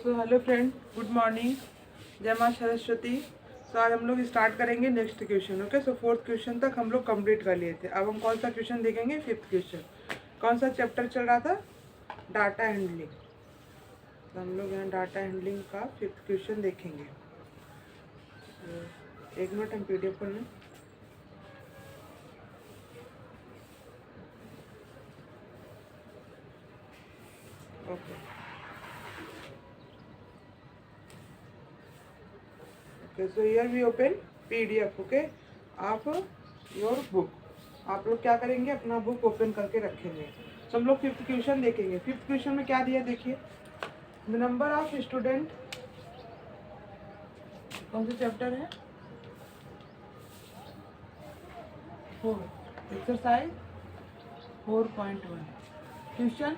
So hello friend, good morning, जय माँ सरस्वती। सो आज हम लोग स्टार्ट करेंगे नेक्स्ट क्वेश्चन। ओके, सो फोर्थ क्वेश्चन तक हम लोग कंप्लीट कर लिए थे। अब हम कौन सा क्वेश्चन देखेंगे? Fifth question. कौन सा चैप्टर चल रहा था? Data handling. तो हम लोग यहाँ डाटा हैंडलिंग का फिफ्थ क्वेश्चन देखेंगे। एक मिनट, हम PDF पर लें। Okay okay, so here we open PDF। Okay, आप योर बुक, आप लोग क्या करेंगे? अपना बुक ओपन करके रखेंगे। तो हम लोग फिफ्थ क्वेश्चन देखेंगे। फिफ्थ क्वेश्चन में क्या दिया देखिए, द नंबर ऑफ स्टूडेंट। कौन सा चैप्टर है? 4, एक्सरसाइज 4.1, क्वेश्चन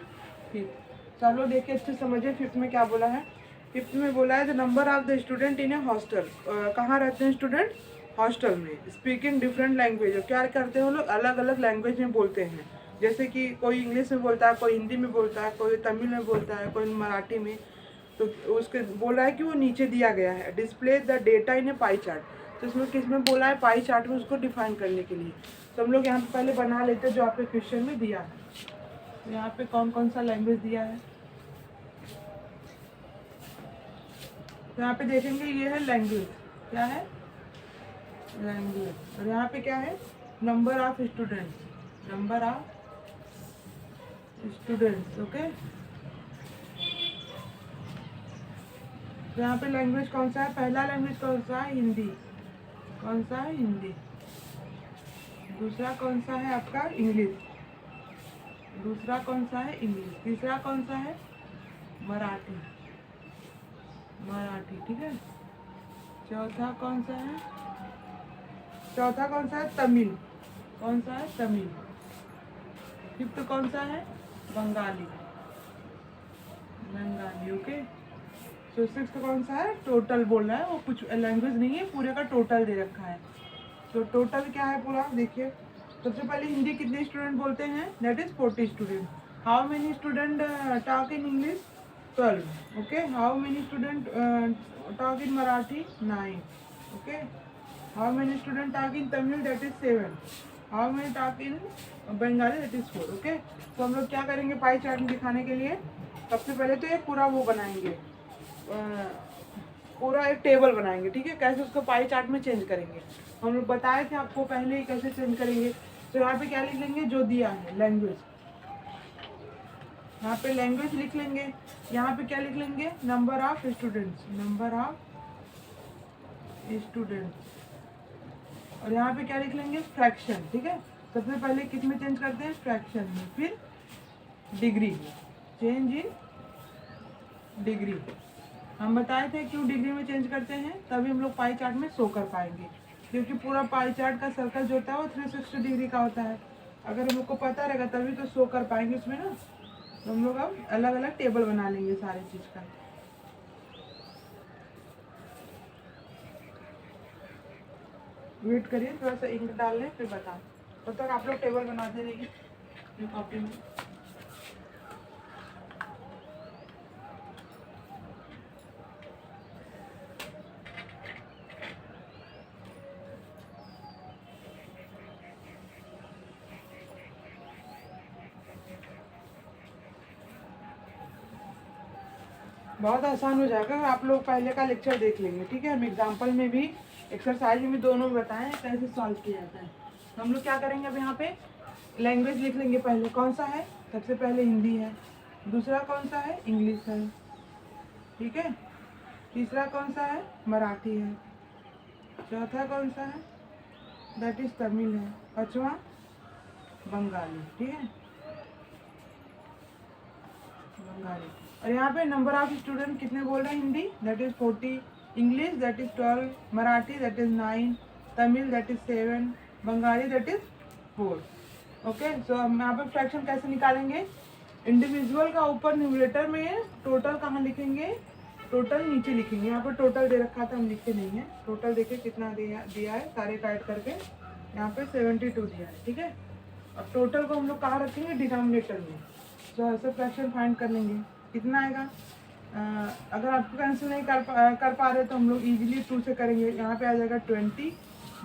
फिफ्थ। चलो देखिए, अच्छे समझिए फिफ्थ में क्या बोला है। फिफ्थ में बोला है the number of the student in A hostel. कहाँ रहते हैं स्टूडेंट? हॉस्टल में। स्पीकिंग डिफरेंट लैंग्वेज, क्या करते हैं वो लोग? अलग अलग लैंग्वेज में बोलते हैं। जैसे कि कोई इंग्लिश में बोलता है, कोई हिंदी में बोलता है, कोई तमिल में बोलता है, कोई मराठी में। तो उसके बोला है कि वो नीचे दिया गया है, display the data in A pie chart. तो इसमें किस में बोला है? पाई चार्ट में उसको डिफाइन करने के लिए। तो हम लोग यहाँ पे पहले बना लेते हैं जो आपके क्वेश्चन में दिया है। तो यहाँ पे कौन कौन सा लैंग्वेज दिया है, तो यहाँ पे देखेंगे ये है लैंग्वेज। क्या है? लैंग्वेज। और यहाँ पे क्या है? Number of students, number of students. Okay, तो यहाँ पे लैंग्वेज कौन सा है? पहला लैंग्वेज कौन सा है? हिंदी। कौन सा है? हिंदी। दूसरा कौन सा है आपका? इंग्लिश। दूसरा कौन सा है? इंग्लिश। तीसरा कौन सा है? मराठी। मराठी, ठीक है। चौथा कौन सा है? चौथा कौन सा है? तमिल। कौन सा है? तमिल। फिफ्थ कौन सा है? बंगाली। बंगाली। ओके, तो सिक्स्थ कौन सा है? टोटल बोल रहा है, वो कुछ लैंग्वेज नहीं है, पूरे का टोटल दे रखा है। तो टोटल क्या है पूरा देखिए। सबसे पहले हिंदी कितने स्टूडेंट बोलते हैं? That is 40 student. How many student talk in English? 12। Okay, how many student talk in Marathi? 9। Okay, how many student talk in Tamil? That is 7। How many talk in Bengali? That is 4। Okay, तो हम लोग क्या करेंगे pie chart में दिखाने के लिए? सबसे पहले तो एक पूरा वो बनाएंगे, पूरा एक टेबल बनाएंगे। ठीक है, कैसे उसको पाई चार्ट में चेंज करेंगे हम लोग बताए थे आपको पहले ही, कैसे चेंज करेंगे। तो यहाँ पे क्या लिख लेंगे? जो दिया है लैंग्वेज, यहाँ पे लैंग्वेज लिख लेंगे। यहाँ पे क्या लिख लेंगे? Number of students, number of students. और यहाँ पे क्या लिख लेंगे? फ्रैक्शन। ठीक है, सबसे पहले किस में चेंज करते हैं? फ्रैक्शन में। फिर डिग्री, चेंज इन डिग्री। हम बताए थे क्यों डिग्री में चेंज करते हैं, तभी हम लोग पाई चार्ट में शो कर पाएंगे। क्योंकि पूरा पाई चार्ट का सर्कल जो होता है वो 360 डिग्री का होता है। अगर हम लोग को पता रहेगा तभी तो शो कर पाएंगे उसमें ना। तो हम लोग अब अलग अलग टेबल बना लेंगे सारे चीज़ का। वेट करिए, थोड़ा सा इंक डाल लें फिर बताओ। तब तक आप लोग टेबल बनाते रहिए कॉपी में। बहुत आसान हो जाएगा, आप लोग पहले का लेक्चर देख लेंगे। ठीक है, हम एग्जाम्पल में भी एक्सरसाइज में भी दोनों बताएं कैसे सॉल्व किया जाता है। तो हम लोग क्या करेंगे? अब यहाँ पे लैंग्वेज लिख लेंगे। पहले कौन सा है? सबसे पहले हिंदी है। दूसरा कौन सा है? इंग्लिश है। ठीक है, तीसरा कौन सा है? मराठी है। चौथा कौन सा है? दैट इज तमिल है। पांचवा बंगाली। ठीक है, बंगाली। और यहाँ पे नंबर ऑफ स्टूडेंट कितने बोल रहे हैं? Hindi that is 40, English that is 12, Marathi that is 9, Tamil that is 7, Bengali that is 4। Okay, so हम यहाँ पे फ्रैक्शन कैसे निकालेंगे? इंडिविजुअल का ऊपर न्यूमरेटर में, टोटल कहाँ लिखेंगे? टोटल नीचे लिखेंगे। यहाँ पर टोटल दे रखा था, हम लिखते नहीं है। टोटल देखिए कितना दिया है, सारे का ऐड करके यहाँ पे 72 दिया है। ठीक है, अब टोटल को हम लोग कहाँ रखेंगे? डिनोमिनेटर में। तो ऐसे फ्रैक्शन फाइंड कर लेंगे। कितना आएगा? अगर आपको कैंसिल नहीं कर पा रहे तो हम लोग इजीली 2 से करेंगे। यहाँ पे आ जाएगा 20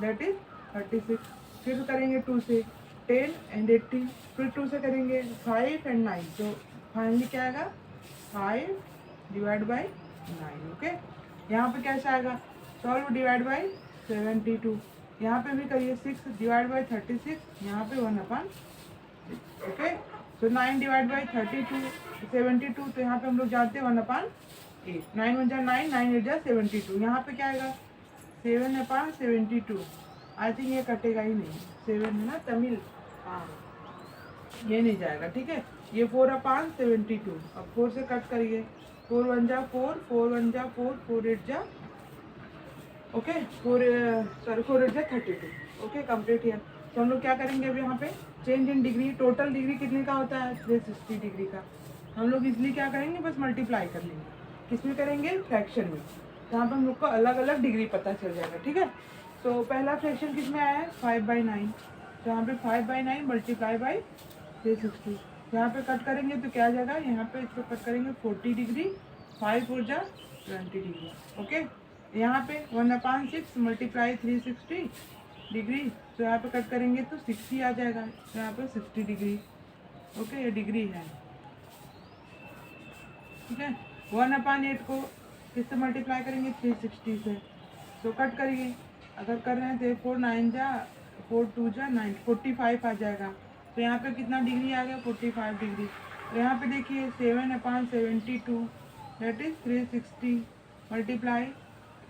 दैट इज 36। फिर करेंगे 2 से 10 एंड 80। फिर 2 से करेंगे 5 एंड 9। तो फाइनली क्या आएगा 5 डिवाइड बाई 9। ओके, यहाँ पे कैसे आएगा सॉल्व डिवाइड बाई 72। यहाँ पे भी करिए 6 डिवाइड बाई 36, यहाँ पे 1/6। ओके, तो 9 डिवाइड बाई 32 72। तो यहाँ पे हम लोग जानते हैं 1/8। 9 1 जा 9, 9 8 जा 72। यहाँ पे क्या आएगा 7/72। आई थिंक ये कटेगा ही नहीं, 7 है ना तमिल, हाँ ये नहीं जाएगा। ठीक है, ये 4/72। अब 4 से कट करिए, 4 1 जा 4, 4 1 जा 4, 4 8 जा ओके 4 8 जा 32। Okay complete here. तो हम लोग क्या करेंगे अब यहाँ पे change in degree. Total degree कितने का होता है 360 डिग्री का। हम लोग इसलिए क्या करेंगे बस मल्टीप्लाई कर लेंगे। किस में करेंगे फ्रैक्शन में, जहाँ पर हम लोग को अलग अलग डिग्री पता चल जाएगा। ठीक है, तो पहला फ्रैक्शन किस में आया है 5/9। तो यहाँ पे 5/9 मल्टीप्लाई बाई 360। यहाँ पे कट करेंगे तो क्या आ जाएगा, यहाँ पे इसको कट करेंगे 40 डिग्री, 5 4 जा 20 डिग्री। ओके, यहाँ पे 1/6 मल्टीप्लाई 360 डिग्री। तो यहाँ पे कट करेंगे तो 60 आ जाएगा। तो यहाँ पे 60 डिग्री। ओके, ये डिग्री है। ठीक है, 1/8 को किससे मल्टीप्लाई करेंगे 360 से। तो कट करिए, अगर कर रहे हैं तो 4 9 जा 4 2 जा 9, 45 आ जाएगा। तो यहाँ पे कितना डिग्री आ गया 45 डिग्री। तो यहाँ पे देखिए 7/72 दैट इज 360 मल्टीप्लाई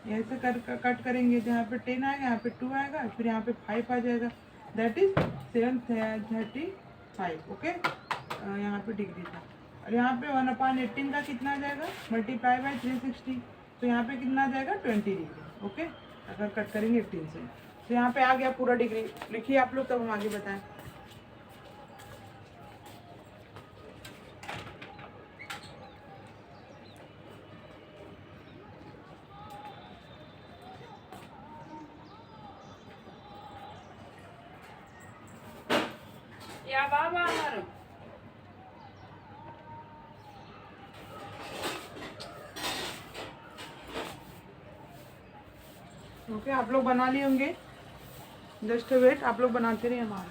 ऐसे कट करेंगे तो यहाँ पे 10 आएगा, यहाँ पे 2 आएगा, फिर यहाँ पे 5 आ जाएगा दैट इज 735। ओके, यहाँ पे डिग्री था। और यहाँ पे 1/18 का कितना आ जाएगा मल्टीप्लाई बाई 360। तो यहाँ पे कितना आ जाएगा 20 डिग्री। ओके, अगर कट करेंगे 18 से। तो यहाँ पे आ गया पूरा डिग्री। लिखिए आप लोग, तब हम आगे बताएं। या बाबा हमारो ओके, आप लोग बना लिए होंगे, जस्ट वेट, आप लोग बनाते रहिए हमारा।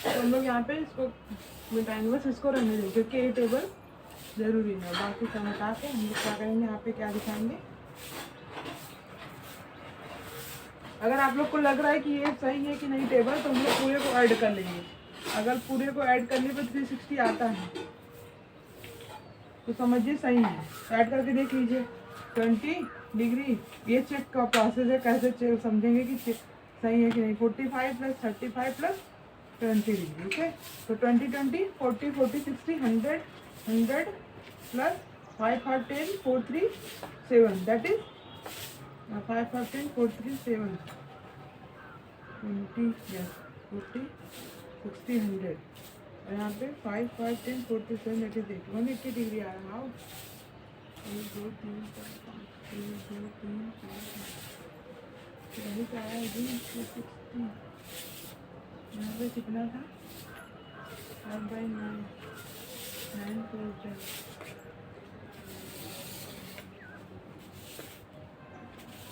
तो हम लोग यहाँ पे इसको मिटाएंगे, बस इसको रहने देंगे क्योंकि ये टेबल ज़रूरी है। बाकी सब हटा के हम लोग क्या करेंगे, यहाँ पे क्या दिखाएंगे। अगर आप लोग को लग रहा है कि ये सही है कि नहीं टेबल, तो हम लोग पूरे को ऐड कर लेंगे। अगर पूरे को ऐड करने पर 360 आता है तो समझिए सही है। ऐड करके देख लीजिए 20 डिग्री। ये चेक का प्रोसेस है, कैसे चेक समझेंगे कि सही है कि नहीं। 45 + 35 + 20 डिग्री। ओके, तो 20 20 40 40 60 100 100 प्लस 5 5 10 4 3 7 दैट इज 5 5 10 4 3 7 20 yes 40 60 100। और यहाँ पे 5 5 10 47 दैट इज 180 डिग्री आ रहा है। 1 2 3 4 5 1 2 3 4 यही तो आया 60। यहाँ पे कितना था 5/9 9 4 10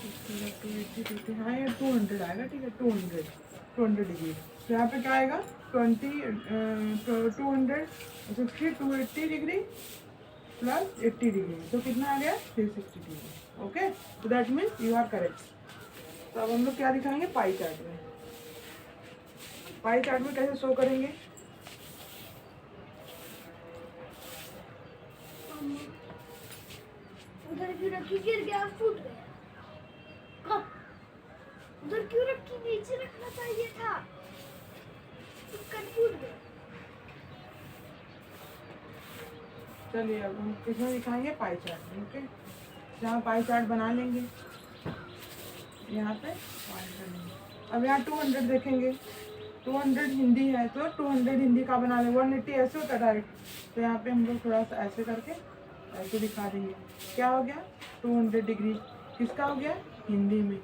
280। हाँ यार 200 आएगा। ठीक है, 200 डिग्री। तो यहाँ पे क्या आएगा 260 280 डिग्री प्लस 80 डिग्री। तो कितना आ गया 360 डिग्री। ओके, तो that means you are correct. तो अब हम लोग क्या दिखाएंगे पाई चार्ट में। पाई चार्ट में कैसे शो करेंगे, उधर क्यों रखी, गिर गया, फूट गया। कब उधर क्यों रखी, नीचे रखना चाहिए था। कट फूट गया। चलिए अब हम किसमें दिखाएंगे, पाई चार्ट में। ओके, यहाँ पाई चार्ट बना लेंगे, यहाँ पे पॉइंट करेंगे। अब यहाँ 200 देखेंगे, 200 हिंदी है तो 200 हिंदी का बना लेंगे। 180 ऐसे होता है डायरेक्ट, तो यहाँ पे हम लोग थोड़ा सा ऐसे करके ऐसे दिखा देंगे। क्या हो गया, 200 डिग्री किसका हो गया, हिंदी में।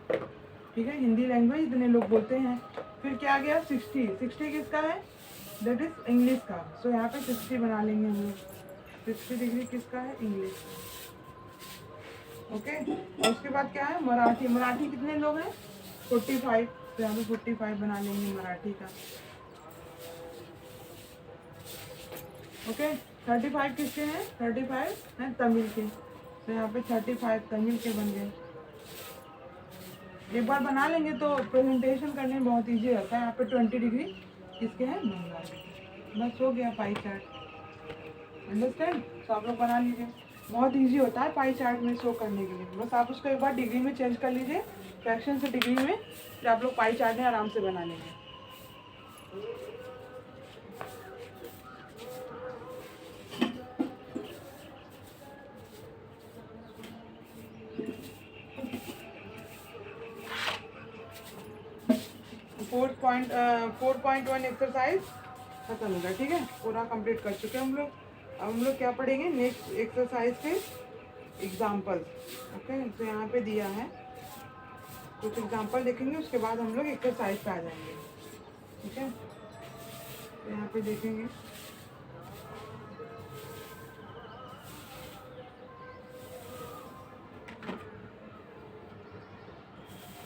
ठीक है, हिंदी लैंग्वेज इतने लोग बोलते हैं। फिर क्या गया, 60 60 किसका है, दैट इज इंग्लिश का। सो यहाँ पे 60 बना लेंगे हम लोग। 60 डिग्री किसका है, इंग्लिश। ओके, और उसके बाद क्या है, मराठी। मराठी कितने लोग हैं, 45, तो यहाँ पे 45 बना लेंगे मराठी का। ओके, 35 किसके हैं, 35 हैं तमिल के, तो यहाँ पे 35 तमिल के बन गए। एक बार बना लेंगे तो प्रेजेंटेशन करने में बहुत इजी रहता है। यहाँ पे 20 डिग्री किसके हैं, बंगाल। बस हो गया पाई चार्ट। अंडरस्टैंड, तो आप लोग बना लीजिए, बहुत इजी होता है पाई चार्ट में शो करने के लिए। बस आप उसको एक बार डिग्री में चेंज कर लीजिए, फ्रैक्शन से डिग्री में, फिर आप लोग पाई चार्ट में आराम से बना लेंगे। फोर पॉइंट 1 एक्सरसाइज खत्म हो गया। ठीक है, पूरा कंप्लीट कर चुके हैं हम लोग। अब हम लोग क्या पढ़ेंगे, नेक्स्ट एक्सरसाइज के एग्जाम्पल्स। ओके, तो यहाँ पे दिया है कुछ एग्जाम्पल देखेंगे, उसके बाद हम लोग एक्सरसाइज पे आ जाएंगे। ठीक है, तो यहाँ पे देखेंगे,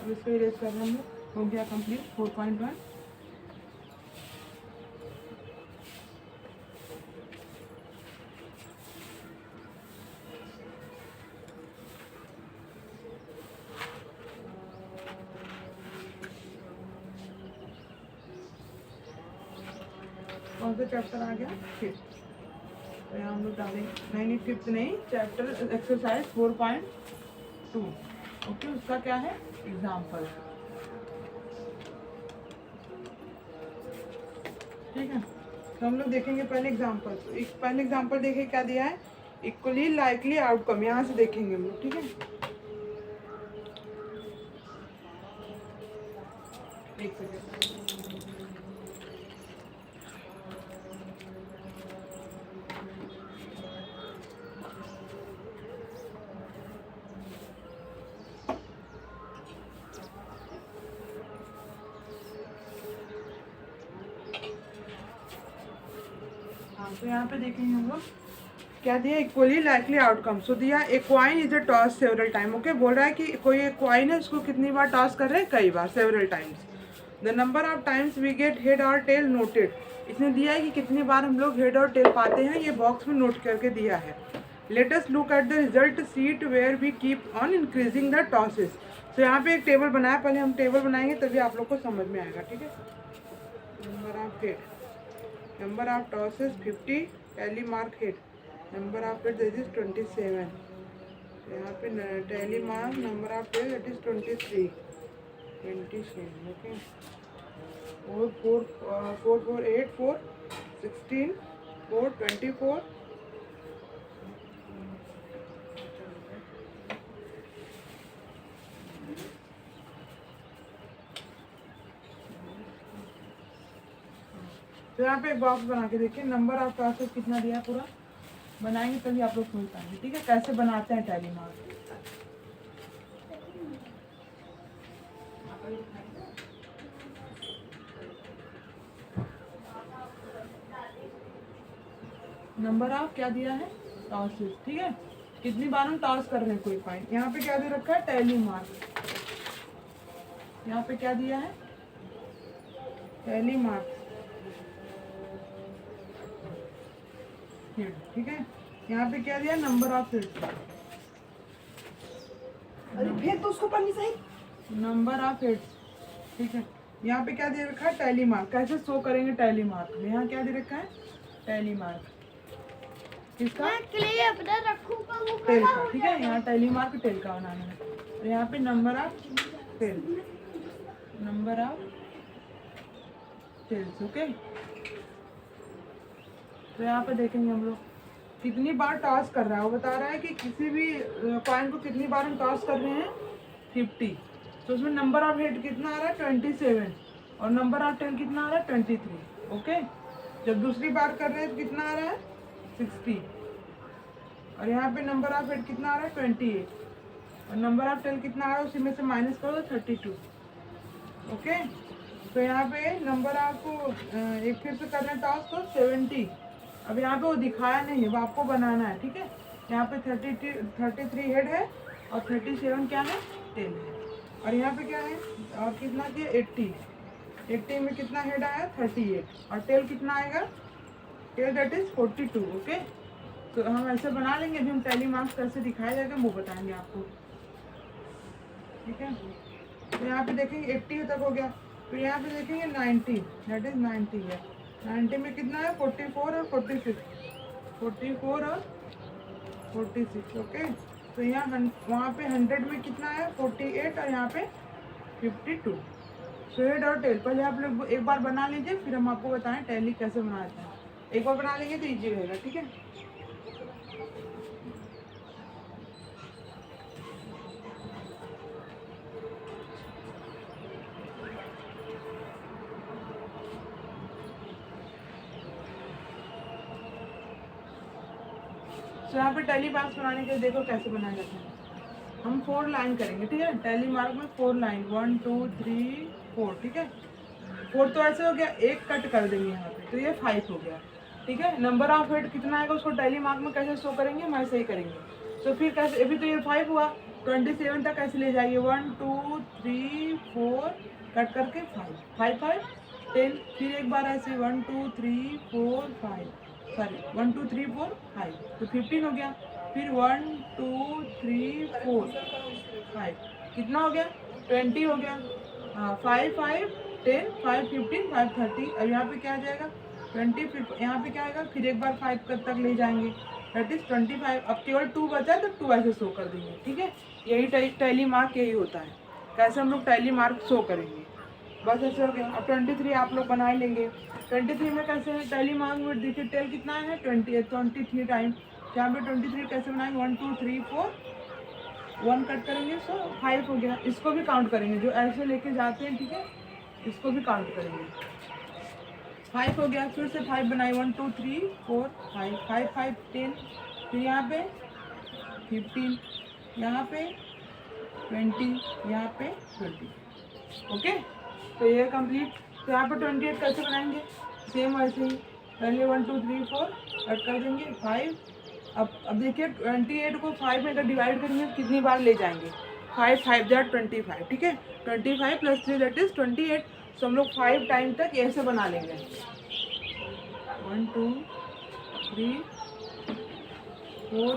अब इसको इरेज कर रहे हैं। हो गया कंप्लीट 4.1। कौन सा चैप्टर आ गया, फिफ्थ। तो यहाँ हम लोग डालेंगे, नहीं फिफ्थ नहीं, चैप्टर एक्सरसाइज 4.2। ओके, उसका क्या है, एग्जाम्पल। ठीक है, तो हम लोग देखेंगे पहले एग्जाम्पल। पहले एग्जाम्पल देखें क्या दिया है, इक्वली लाइकली आउटकम, यहाँ से देखेंगे हम लोग। ठीक है, एक सेकेंड। तो यहाँ पे देखेंगे हम लोग क्या दिया, इक्वली लाइकली आउटकम। सो दिया a coin is a toss several time. Okay, बोल रहा है कि कोई एक क्वाइन है, उसको कितनी बार टॉस कर रहे हैं, कई बार, several times. The number of times we get head और टेल नोटेड। इसने दिया है कि कितनी बार हम लोग हेड और टेल पाते हैं, ये बॉक्स में नोट करके दिया है। Let us look at the result sheet where we keep on increasing the tosses. तो यहाँ पे एक टेबल बनाया, पहले हम टेबल बनाएंगे तभी आप लोग को समझ में आएगा। ठीक है, number of head, number of tosses 50, tally mark head, number of head that is 27, यहाँ पे tally mark number of tail that is 23, 27. Okay, 4 4 4 4 8 4 16 4 24. तो यहाँ पे एक बॉक्स बना के देखिए, नंबर ऑफ टॉसेस कितना दिया है, पूरा बनाएंगे तभी आप लोग समझ पाएंगे। ठीक है, कैसे बनाते हैं टैली मार्क। नंबर ऑफ क्या दिया है, टॉसेस। ठीक है, कितनी बार हम टॉस कर रहे हैं कोई पॉइंट। यहाँ पे क्या दे रखा है, टैली मार्क। यहाँ पे क्या दिया है, टैली मार्क। ठीक है, यहाँ पे क्या दिया, नंबर ऑफ हिट्स। अरे फिर तो उसको पढ़नी सही, नंबर ऑफ हिट्स। ठीक है, यहाँ पे क्या दे रखा है, टैली मार्क। कैसे शो करेंगे टैली मार्क में, यहाँ क्या दे रखा है, टैली मार्क किसका, टेल का। ठीक है, यहाँ टैली मार्क टेल का बनाना है। तो यहाँ पे number of tail, number of tails. Okay, तो यहाँ पे देखेंगे हम लोग कितनी बार टॉस कर रहा है। वो बता रहा है कि किसी भी कॉइन को कितनी बार हम टॉस कर रहे हैं, 50। तो उसमें नंबर ऑफ हेड कितना आ रहा है, 27, और नंबर ऑफ टेल कितना आ रहा है, 23। ओके, जब दूसरी बार कर रहे हैं तो कितना आ रहा है, 60, और यहाँ पे नंबर ऑफ हेड कितना आ रहा है, 28, और नंबर ऑफ टेल कितना आ रहा है, उसी में से माइनस करो तो 32। ओके, तो यहाँ पे नंबर आपको एक फिर से करना है टॉस तो 70। अब यहाँ पे वो दिखाया नहीं है, वो आपको बनाना है। ठीक है, यहाँ पे 33 हेड है और 37 क्या है, टेल है, और यहाँ पे क्या है, और कितना किया, 80 में कितना हेड आया, 38, और टेल कितना आएगा, टेल दैट इज 42। ओके, तो हम ऐसे बना लेंगे। अभी हम टैली मार्क्स कैसे दिखाया जाएगा वो बताएंगे आपको। ठीक है, तो यहाँ पे देखेंगे 80 तक हो गया, फिर यहाँ पे देखेंगे 90, दैट इज 90 है। 90 में कितना है, 44 और 46, 44 और 46। ओके, तो यहाँ वहाँ पे 100 में कितना है, 48, और यहाँ पे 52। सो हेड और टेल पहले आप लोग एक बार बना लीजिए, फिर हम आपको बताएं टैली कैसे बनाते हैं। एक बार बना लेंगे तो ईजी रहेगा। ठीक है, तो यहाँ पे टैली मार्क्स बनाने के लिए देखो कैसे बनाया जाता है। हम 4 लाइन करेंगे। ठीक है, टैली मार्क में 4 लाइन, 1 2 3 4। ठीक है, 4 तो ऐसे हो गया, एक कट कर देंगे यहाँ पे, तो ये 5 हो गया। ठीक है, नंबर ऑफ हेड कितना आएगा उसको टैली मार्क में कैसे शो करेंगे, हम ऐसे ही करेंगे। तो फिर कैसे, अभी तो ये 5 हुआ, 27 तक कैसे ले जाइए, 1 2 3 4 कट करके 5 5 5 10। फिर एक बार ऐसे 1 2 3 4 5, सॉरी 1 2 3 4 5, तो 15 हो गया। फिर 1 2 3 4 5, कितना हो गया, 20 हो गया। हाँ, 5 5 10 5 15 5 30। अब यहाँ पे क्या आ जाएगा, 20, फिर यहाँ पे क्या आएगा, फिर एक बार 5 तक ले जाएंगे, दैट इज 25। अब केवल 2 बचा है तो 2 ऐसे शो कर देंगे। ठीक है, यही टैली मार्क यही होता है, कैसे हम लोग टैली मार्क शो करेंगे। बस ऐसे हो गया। अब 23 आप लोग बना ही लेंगे। 23 में कैसे है, टैली मार्क में देखिए टेल कितना है, 23 टाइम। यहाँ पे 23 कैसे बनाएंगे, 1 2 3 4 1 कट करेंगे, सो 5 हो गया। इसको भी काउंट करेंगे, जो ऐसे लेके जाते हैं। ठीक है, इसको भी काउंट करेंगे। 5 हो गया, फिर से 5 बनाए, 1 2 3 4 5 5 5 10। फिर यहाँ पे 15, यहाँ पे 20, यहाँ पे 20। ओके, तो ये कंप्लीट। तो यहाँ पे 28 कैसे बनाएंगे, सेम वैसे ही, पहले 1 2 3 4 कट कर देंगे, 5। अब देखिए 28 को 5 में अगर डिवाइड करेंगे तो कितनी बार ले जाएंगे, 5 5 जार 25। ठीक है, 25 + 3 दैट इज 28। तो हम लोग 5 टाइम तक ऐसे बना लेंगे, 1 2 3 4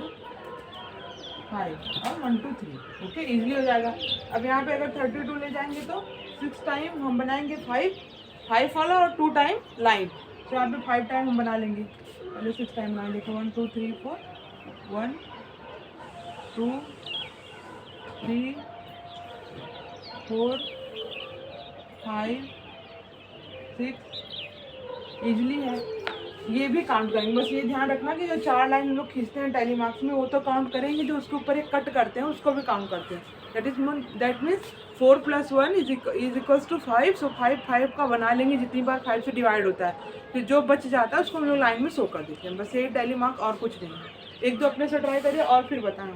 5 और 1 2 3। ओके, इजीली हो जाएगा। अब यहाँ पे अगर 32 ले जाएंगे तो 6 टाइम हम बनाएंगे 5 वाला और 2 टाइम लाइन। तो यहाँ पे 5 टाइम हम बना लेंगे, पहले 6 टाइम बनाए। देखो 1 2 3 4 1 2 3 4 5 6। इजली है, ये भी काउंट करेंगे। बस ये ध्यान रखना कि जो 4 लाइन हम लोग खींचते हैं टैली मार्क्स में, वो तो काउंट करेंगे, जो उसके ऊपर एक कट करते हैं उसको भी काउंट करते हैं। That means 4 + 1 is equals to 5। So 5 का बना लेंगे जितनी बार 5 से डिवाइड होता है, फिर जो बच जाता है उसको हम लोग लाइन में शो कर देते हैं। बस यही टैली मार्क, और कुछ नहीं है। एक दो अपने से ट्राई करिए और फिर बताएं।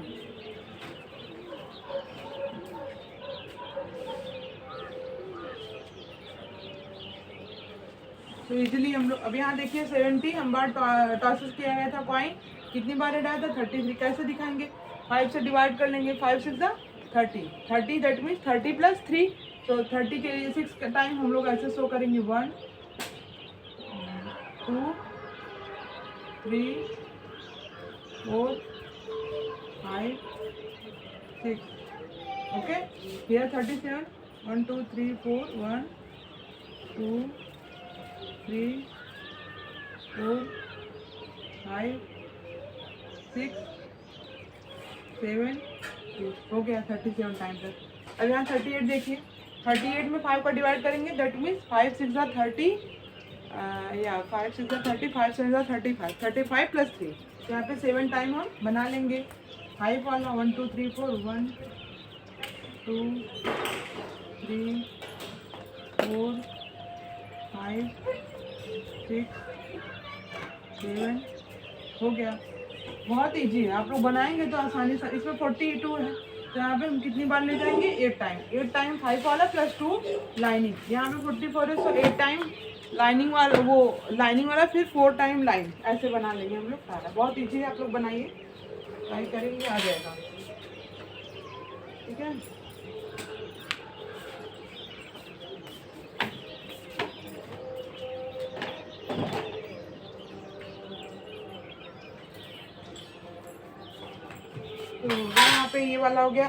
तो इजीली हम लोग, अब यहाँ देखिए 70 हम बार टॉसेस किया गया था कॉइन, कितनी बार डाला था, 33। कैसे दिखाएंगे, 5 से डिवाइड कर लेंगे, 5 6 30 दैट मीन्स 30 + 3। तो 30 के लिए 6 का टाइम हम लोग ऐसे शो करेंगे, 1 2 3 4 5 6। ओके, here 37, 1 2 3 4 1 2 3 4 5 6 7 8 हो गया 37 टाइम तक। अब यहाँ 38 देखिए, 38 में 5 का डिवाइड करेंगे, दैट मीन्स 5 6 30 या 5 6 30, 5 7 35, 35 प्लस 3, तो यहाँ पे 7 टाइम हम बना लेंगे। 5 वाला 1 2 3 4, 1 2 3 4 5 6 7 हो गया। बहुत ईजी है, आप लोग बनाएंगे तो आसानी से। इसमें 42 है, तो यहाँ पे हम कितनी बार ले जाएंगे? 8 टाइम। 8 टाइम 5 वाला प्लस 2 लाइनिंग, यहाँ पे 44 है, तो 8 टाइम लाइनिंग वाला, वो लाइनिंग वाला, फिर 4 टाइम लाइन, ऐसे बना लेंगे हम लोग सारा। बहुत ईजी है, आप लोग बनाइए, ट्राई करेंगे, आ जाएगा। ठीक है, तो यहाँ पे ये वाला हो गया।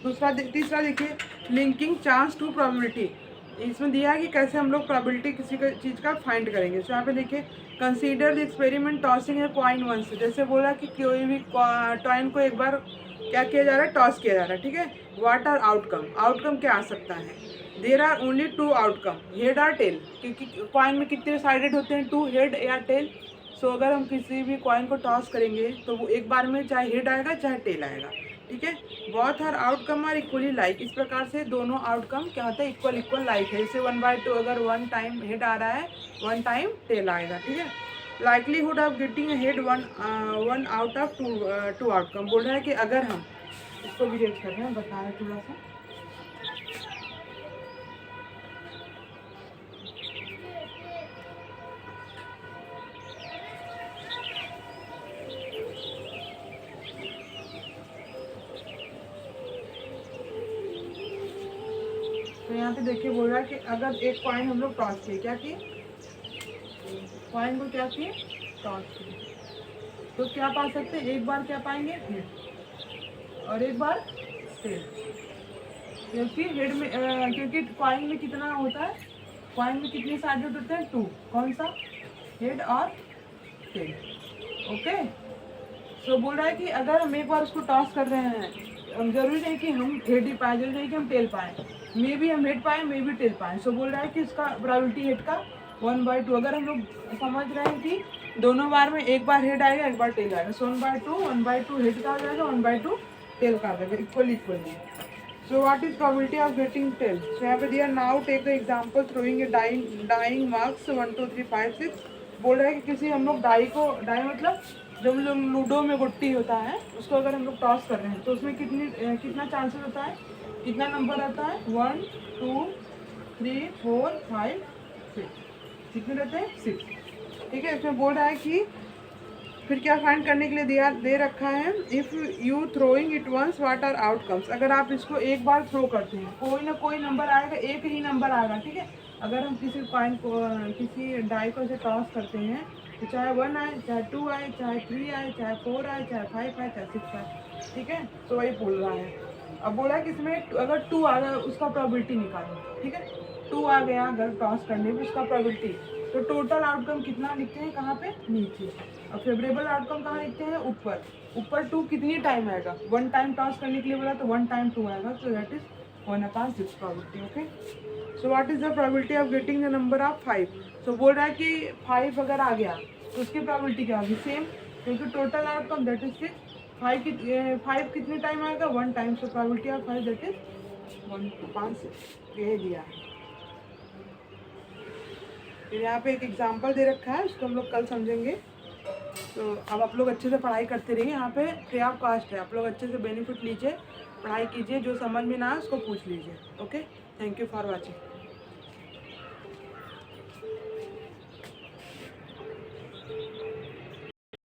तीसरा देखिए, लिंकिंग चांस टू प्रोबेबिलिटी। इसमें दिया है कि कैसे हम लोग प्रोबेबिलिटी किसी चीज़ का फाइंड करेंगे। तो यहाँ पे देखिए, consider the experiment tossing a coin once. जैसे बोला कि कोई भी कॉइन को एक बार क्या किया जा रहा है? टॉस किया जा रहा है। ठीक है, व्हाट आर आउटकम? आउटकम क्या आ सकता है? There are only 2 outcome, head और टेल। क्योंकि कॉइन में कितने साइडेड होते हैं? 2, हेड या टेल। सो अगर हम किसी भी कॉइन को टॉस करेंगे तो वो एक बार में चाहे हेड आएगा चाहे टेल आएगा। ठीक है, both are outcome are equally like. इस प्रकार से दोनों आउटकम क्या होता है? इक्वल लाइक है। जैसे 1/2, अगर 1 टाइम हेड आ रहा है, 1 टाइम टेल आएगा। ठीक है, likelihood of getting head 1 out of 2 outcome. बोल रहा है कि अगर हम इसको भी रेट कर रहे हैं, बता रहे हैं थोड़ा सा। तो यहाँ पे देखिए, बोल रहा है कि अगर एक कॉइन हम लोग टॉस किए, क्या किए? कॉइन को क्या किए? टॉस किए, तो क्या पा सकते हैं? एक बार क्या पाएंगे? हेड, और एक बार टेल। क्योंकि हेड में क्योंकि कॉइन में कितना होता है? कॉइन में कितने साइडेड होते हैं? 2। कौन सा? हेड और टेल। ओके, तो बोल रहा है कि अगर हम एक बार उसको टॉस कर रहे हैं, हम जरूरी नहीं कि हम हेड ही पाए, जरूरी नहीं कि हम टेल पाए, मे भी हम हेड पाए, मे भी टेल पाए। सो बोल रहा है कि इसका प्रोबेबिलिटी हेड का 1/2। अगर हम लोग समझ रहे हैं कि दोनों बार में एक बार हेड आएगा, एक बार टेल आएगा, सो 1/2 हेड का आ जाएगा, 1/2 टेल का आ जाएगा, equally. So what is probability of getting tail? So यहाँ पे दिया, now take the example throwing a dying marks 1 2 3 5 6। बोल रहा है कि किसी हम लोग डाई मतलब जब हम लोग लूडो में गुट्टी होता है, उसको अगर हम लोग टॉस कर रहे हैं तो उसमें कितना चांसेस होता है? कितना नंबर आता है? 1 2 3 4 5 6। कितने रहते हैं? 6। ठीक है, इसमें बोल रहा है कि फिर क्या फाइंड करने के लिए दे रखा है, if you throwing it once what are outcomes. अगर आप इसको एक बार थ्रो करते हैं, कोई ना कोई नंबर आएगा, एक ही नंबर आएगा। ठीक है, अगर हम किसी कॉइन को, किसी डाई को से टॉस करते हैं, तो चाहे 1 आए, चाहे 2 आए, चाहे 3 आए, चाहे 4 आए, चाहे 5 आए, चाहे 6 आए। ठीक है, तो वही बोल रहा है। अब बोला है कि इसमें अगर 2 आ गया, उसका प्रोबेबिलिटी निकालो। ठीक है, 2 आ गया अगर टॉस करने में, उसका प्रोबेबिलिटी। तो टोटल आउटकम कितना लिखते हैं? कहाँ पे? नीचे। और फेवरेबल आउटकम कहाँ लिखते हैं? ऊपर। ऊपर 2 कितनी टाइम आएगा? 1 टाइम टॉस करने के लिए बोला, तो 1 टाइम 2 आएगा, तो that is 1/6 probability. Okay, so what is the probability of getting the number of 5? सो बोल रहा है कि 5 अगर आ गया तो उसकी प्रोबेबिलिटी क्या होगी? सेम, क्योंकि टोटल आउटकम दैट इज 6। 5 कितने टाइम आएगा? 1 time. So probability of 5 that is 1/6। ये दिया है। फिर यहाँ पे एक एग्जाम्पल दे रखा है, उसको हम लोग कल समझेंगे। तो अब आप लोग अच्छे से पढ़ाई करते रहिए। यहाँ पे फ्री ऑफ कॉस्ट है, आप लोग अच्छे से बेनिफिट लीजिए, पढ़ाई कीजिए, जो समझ में ना आए उसको पूछ लीजिए। Okay, thank you for watching.